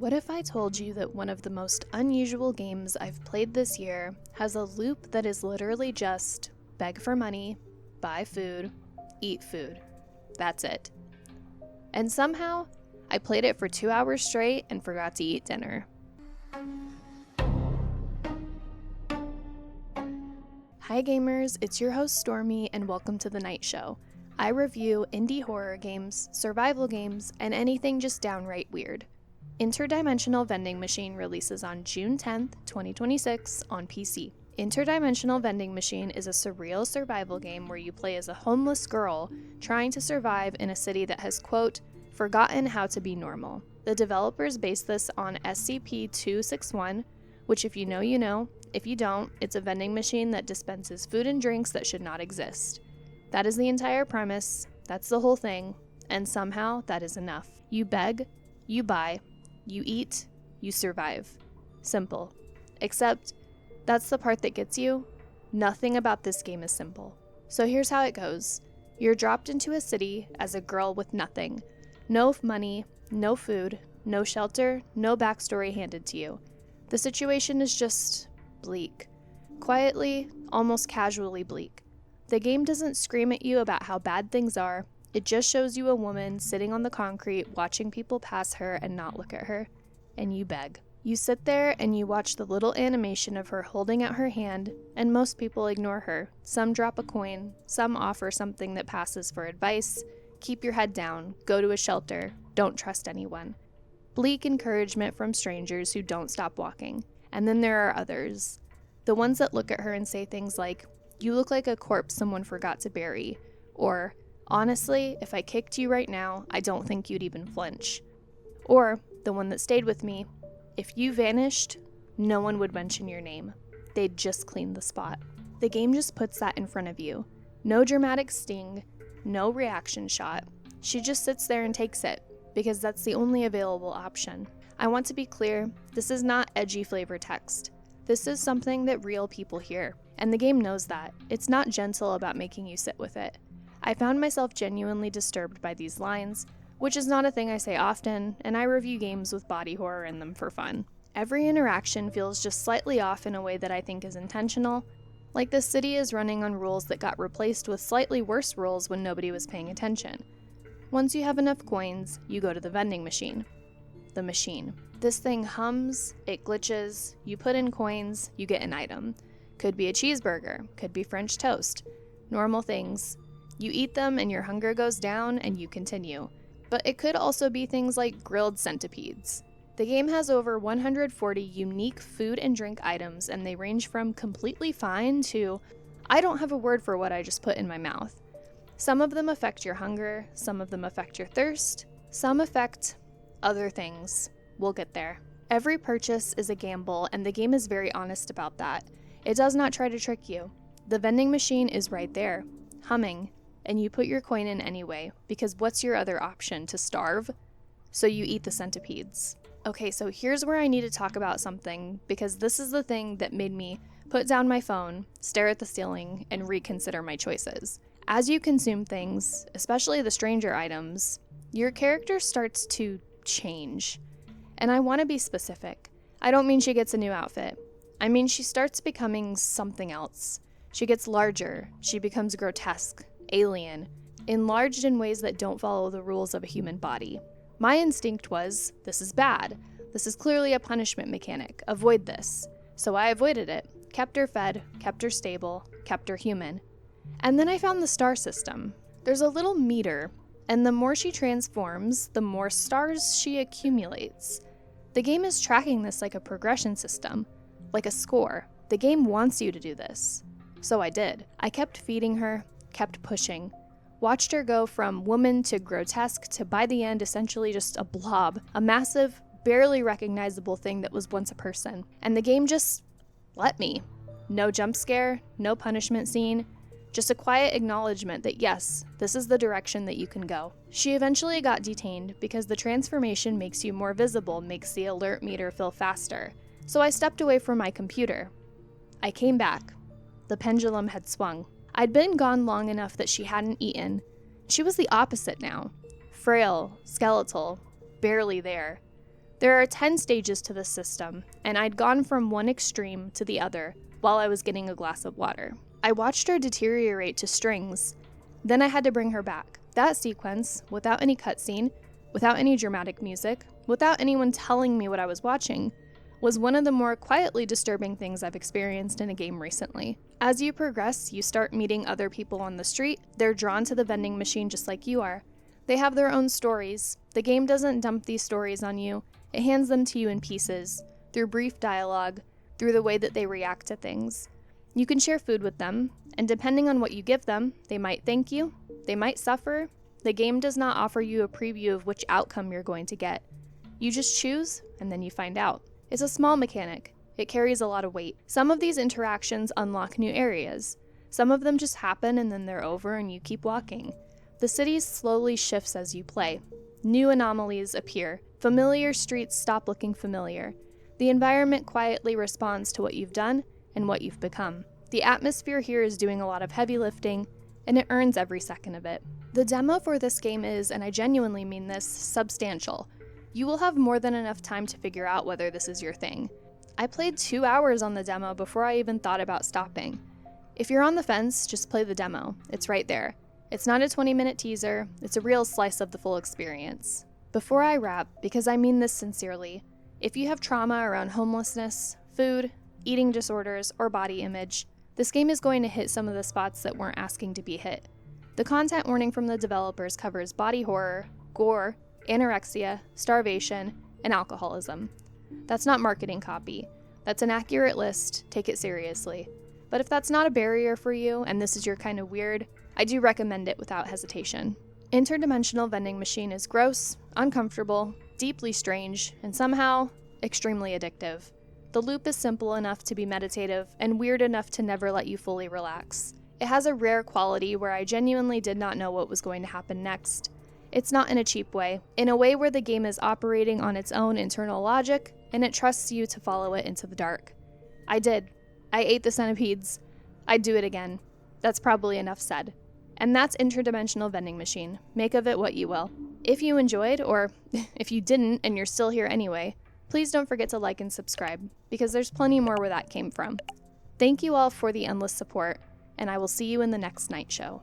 What if I told you that one of the most unusual games I've played this year has a loop that is literally just beg for money, buy food, eat food. That's it. And somehow, I played it for 2 hours straight and forgot to eat dinner. Hi gamers, it's your host Stormy and welcome to The Night Show. I review indie horror games, survival games, and anything just downright weird. Interdimensional Vending Machine releases on June 10th, 2026 on PC. Interdimensional Vending Machine is a surreal survival game where you play as a homeless girl trying to survive in a city that has, quote, forgotten how to be normal. The developers based this on SCP-261, which if you know, you know. If you don't, it's a vending machine that dispenses food and drinks that should not exist. That is the entire premise, that's the whole thing, and somehow that is enough. You beg, you buy, you eat, you survive. Simple. Except, that's the part that gets you. Nothing about this game is simple. So here's how it goes. You're dropped into a city as a girl with nothing. No money, no food, no shelter, no backstory handed to you. The situation is just bleak. Quietly, almost casually bleak. The game doesn't scream at you about how bad things are. It just shows you a woman sitting on the concrete watching people pass her and not look at her. And you beg. You sit there and you watch the little animation of her holding out her hand, and most people ignore her. Some drop a coin, some offer something that passes for advice. Keep your head down, go to a shelter, don't trust anyone. Bleak encouragement from strangers who don't stop walking. And then there are others. The ones that look at her and say things like, "You look like a corpse someone forgot to bury," or, "Honestly, if I kicked you right now, I don't think you'd even flinch." Or, the one that stayed with me, "If you vanished, no one would mention your name. They'd just clean the spot." The game just puts that in front of you. No dramatic sting, no reaction shot. She just sits there and takes it, because that's the only available option. I want to be clear, this is not edgy flavor text. This is something that real people hear, and the game knows that. It's not gentle about making you sit with it. I found myself genuinely disturbed by these lines, which is not a thing I say often, and I review games with body horror in them for fun. Every interaction feels just slightly off in a way that I think is intentional, like the city is running on rules that got replaced with slightly worse rules when nobody was paying attention. Once you have enough coins, you go to the vending machine. The machine. This thing hums, it glitches, you put in coins, you get an item. Could be a cheeseburger, could be French toast. Normal things. You eat them and your hunger goes down and you continue. But it could also be things like grilled centipedes. The game has over 140 unique food and drink items, and they range from completely fine to, I don't have a word for what I just put in my mouth. Some of them affect your hunger, some of them affect your thirst, some affect other things. We'll get there. Every purchase is a gamble, and the game is very honest about that. It does not try to trick you. The vending machine is right there, humming, and you put your coin in anyway, because what's your other option? To starve? So you eat the centipedes. Okay, so here's where I need to talk about something, because this is the thing that made me put down my phone, stare at the ceiling, and reconsider my choices. As you consume things, especially the stranger items, your character starts to change. And I want to be specific. I don't mean she gets a new outfit. I mean she starts becoming something else. She gets larger, she becomes grotesque, alien, enlarged in ways that don't follow the rules of a human body. My instinct was, this is bad. This is clearly a punishment mechanic. Avoid this. So I avoided it, kept her fed, kept her stable, kept her human. And then I found the star system. There's a little meter, and the more she transforms, the more stars she accumulates. The game is tracking this like a progression system, like a score. The game wants you to do this. So I did. I kept feeding her, kept pushing, watched her go from woman to grotesque to by the end essentially just a blob, a massive, barely recognizable thing that was once a person. And the game just let me. No jump scare, no punishment scene, just a quiet acknowledgement that yes, this is the direction that you can go. She eventually got detained because the transformation makes you more visible, makes the alert meter feel faster. So I stepped away from my computer. I came back. The pendulum had swung. I'd been gone long enough that she hadn't eaten. She was the opposite now. Frail, skeletal, barely there. There are 10 stages to this system, and I'd gone from one extreme to the other while I was getting a glass of water. I watched her deteriorate to strings, then I had to bring her back. That sequence, without any cutscene, without any dramatic music, without anyone telling me what I was watching, was one of the more quietly disturbing things I've experienced in a game recently. As you progress, you start meeting other people on the street. They're drawn to the vending machine just like you are. They have their own stories. The game doesn't dump these stories on you. It hands them to you in pieces, through brief dialogue, through the way that they react to things. You can share food with them, and depending on what you give them, they might thank you, they might suffer. The game does not offer you a preview of which outcome you're going to get. You just choose, and then you find out. It's a small mechanic. It carries a lot of weight. Some of these interactions unlock new areas. Some of them just happen and then they're over and you keep walking. The city slowly shifts as you play. New anomalies appear. Familiar streets stop looking familiar. The environment quietly responds to what you've done and what you've become. The atmosphere here is doing a lot of heavy lifting, and it earns every second of it. The demo for this game is, and I genuinely mean this, substantial. You will have more than enough time to figure out whether this is your thing. I played 2 hours on the demo before I even thought about stopping. If you're on the fence, just play the demo. It's right there. It's not a 20-minute teaser, it's a real slice of the full experience. Before I wrap, because I mean this sincerely, if you have trauma around homelessness, food, eating disorders, or body image, this game is going to hit some of the spots that weren't asking to be hit. The content warning from the developers covers body horror, gore, anorexia, starvation, and alcoholism. That's not marketing copy. That's an accurate list, take it seriously. But if that's not a barrier for you, and this is your kind of weird, I do recommend it without hesitation. Interdimensional Vending Machine is gross, uncomfortable, deeply strange, and somehow extremely addictive. The loop is simple enough to be meditative, and weird enough to never let you fully relax. It has a rare quality where I genuinely did not know what was going to happen next. It's not in a cheap way, in a way where the game is operating on its own internal logic, and it trusts you to follow it into the dark. I did. I ate the centipedes. I'd do it again. That's probably enough said. And that's Interdimensional Vending Machine. Make of it what you will. If you enjoyed, or if you didn't and you're still here anyway, please don't forget to like and subscribe, because there's plenty more where that came from. Thank you all for the endless support, and I will see you in the next night show.